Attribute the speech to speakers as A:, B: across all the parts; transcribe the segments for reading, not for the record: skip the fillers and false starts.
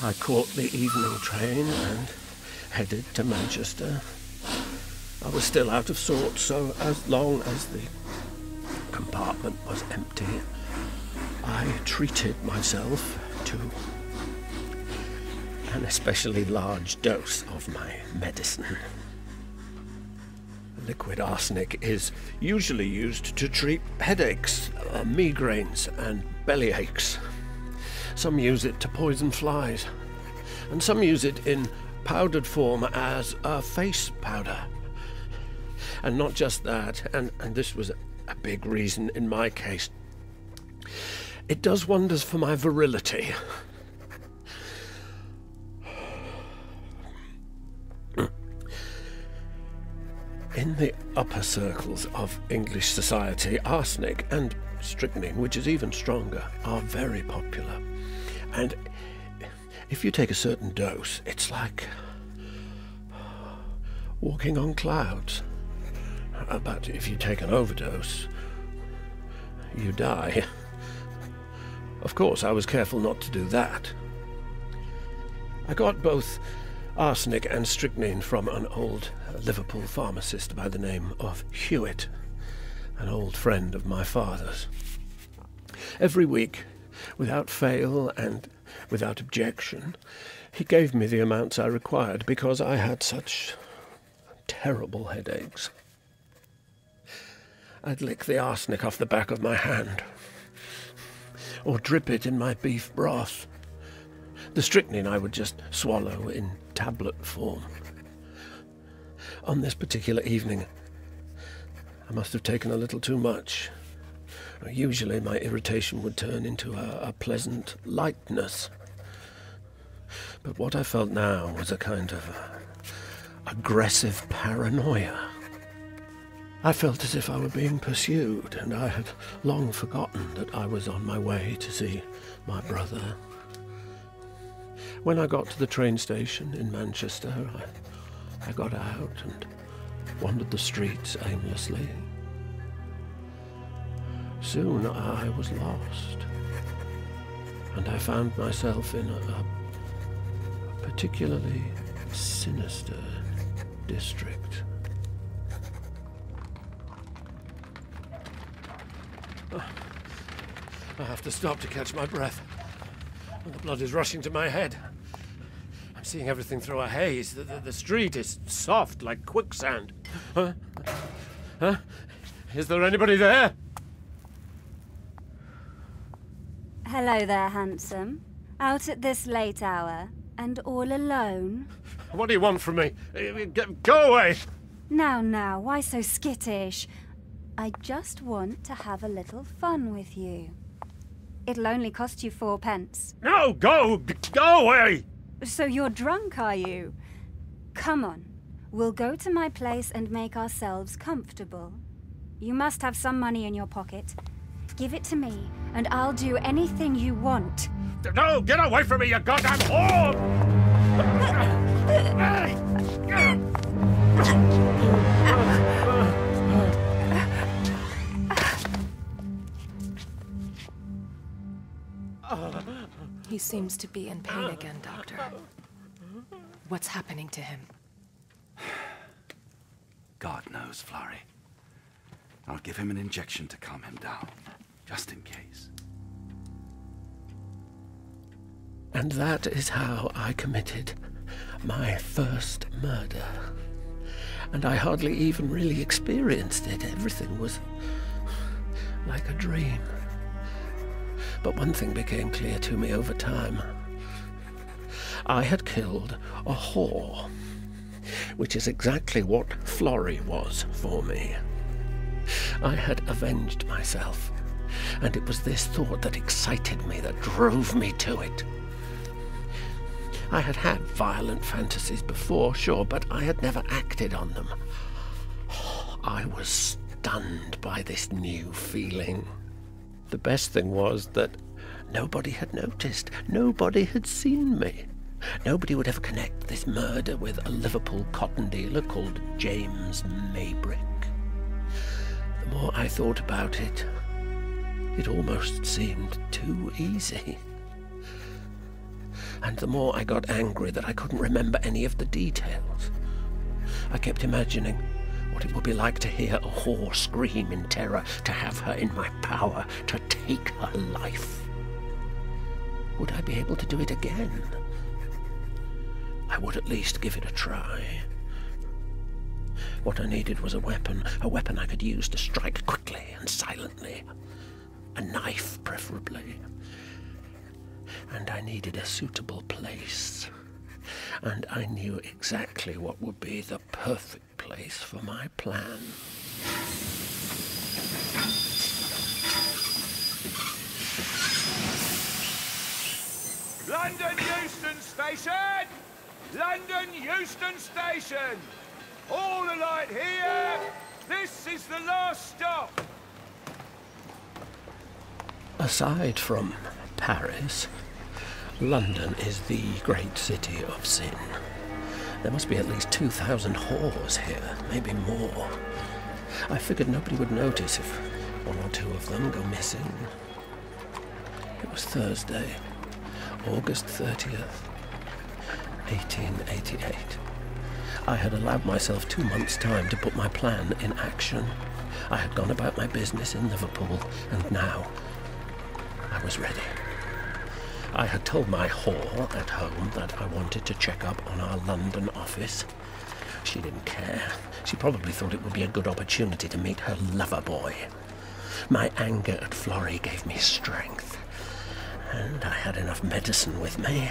A: I caught the evening train and headed to Manchester. I was still out of sorts, so as long as the compartment was empty, I treated myself to an especially large dose of my medicine. Liquid arsenic is usually used to treat headaches, migraines, and bellyaches. Some use it to poison flies, and some use it in powdered form as a face powder. And not just that, and this was a big reason in my case, it does wonders for my virility. In the upper circles of English society, arsenic and strychnine, which is even stronger, are very popular. And if you take a certain dose, it's like walking on clouds. But if you take an overdose, you die. Of course, I was careful not to do that. I got both arsenic and strychnine from an old Liverpool pharmacist by the name of Hewitt, an old friend of my father's. Every week, without fail and without objection, he gave me the amounts I required because I had such terrible headaches. I'd lick the arsenic off the back of my hand, or drip it in my beef broth. The strychnine I would just swallow in tablet form. On this particular evening, I must have taken a little too much. Usually my irritation would turn into a pleasant lightness. But what I felt now was a kind of aggressive paranoia. I felt as if I were being pursued, and I had long forgotten that I was on my way to see my brother. When I got to the train station in Manchester, I got out and wandered the streets aimlessly. Soon I was lost, and I found myself in a particularly sinister district. I have to stop to catch my breath. The blood is rushing to my head. I'm seeing everything through a haze. The street is soft like quicksand. Huh? Is there anybody there?
B: Hello there, handsome. Out at this late hour, and all alone?
A: What do you want from me? Go away!
B: Now, why so skittish? I just want to have a little fun with you. It'll only cost you 4 pence.
A: No, go away!
B: So you're drunk, are you? Come on, we'll go to my place and make ourselves comfortable. You must have some money in your pocket. Give it to me, and I'll do anything you want.
A: No, get away from me, you goddamn whore!
C: He seems to be in pain again, Doctor. What's happening to him?
D: God knows, Florrie. I'll give him an injection to calm him down, just in case.
A: And that is how I committed my first murder. And I hardly even really experienced it. Everything was like a dream. But one thing became clear to me over time. I had killed a whore, which is exactly what Florrie was for me. I had avenged myself, and it was this thought that excited me, that drove me to it. I had had violent fantasies before, sure, but I had never acted on them. I was stunned by this new feeling. The best thing was that nobody had noticed. Nobody had seen me. Nobody would ever connect this murder with a Liverpool cotton dealer called James Maybrick. The more I thought about it, it almost seemed too easy. And the more I got angry that I couldn't remember any of the details. I kept imagining what it would be like to hear a whore scream in terror, to have her in my power, to take her life. Would I be able to do it again? I would at least give it a try. What I needed was a weapon I could use to strike quickly and silently. A knife, preferably. And I needed a suitable place. And I knew exactly what would be the perfect place for my plan.
E: London Euston Station! London Euston Station! All alight here! This is the last stop!
A: Aside from Paris, London is the great city of sin. There must be at least 2,000 whores here, maybe more. I figured nobody would notice if one or two of them go missing. It was Thursday, August 30th, 1888. I had allowed myself 2 months' time to put my plan in action. I had gone about my business in Liverpool, and now I was ready. I had told my whore at home that I wanted to check up on our London office. She didn't care. She probably thought it would be a good opportunity to meet her lover boy. My anger at Florrie gave me strength, and I had enough medicine with me.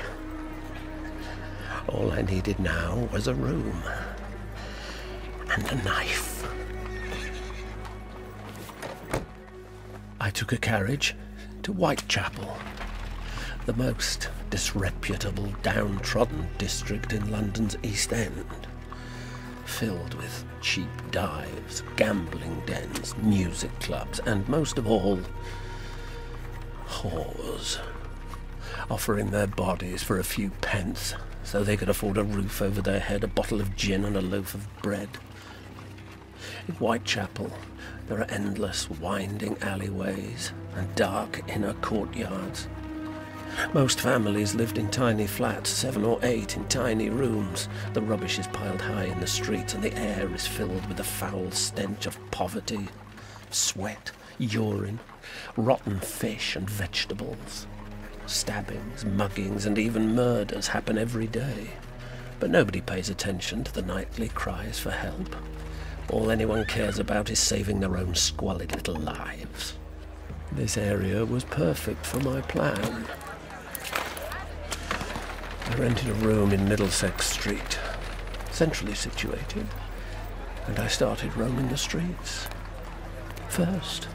A: All I needed now was a room and a knife. I took a carriage to Whitechapel, the most disreputable, downtrodden district in London's East End, filled with cheap dives, gambling dens, music clubs, and most of all, whores, offering their bodies for a few pence so they could afford a roof over their head, a bottle of gin and a loaf of bread. In Whitechapel, there are endless winding alleyways and dark inner courtyards. Most families lived in tiny flats, 7 or 8 in tiny rooms. The rubbish is piled high in the streets, and the air is filled with the foul stench of poverty, sweat, urine, rotten fish and vegetables. Stabbings, muggings, and even murders happen every day. But nobody pays attention to the nightly cries for help. All anyone cares about is saving their own squalid little lives. This area was perfect for my plan. I rented a room in Middlesex Street, centrally situated, and I started roaming the streets. First,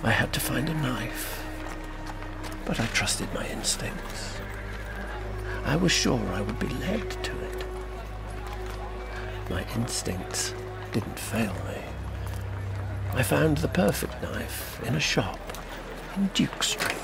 A: I had to find a knife, but I trusted my instincts. I was sure I would be led to it. My instincts didn't fail me. I found the perfect knife in a shop in Duke Street.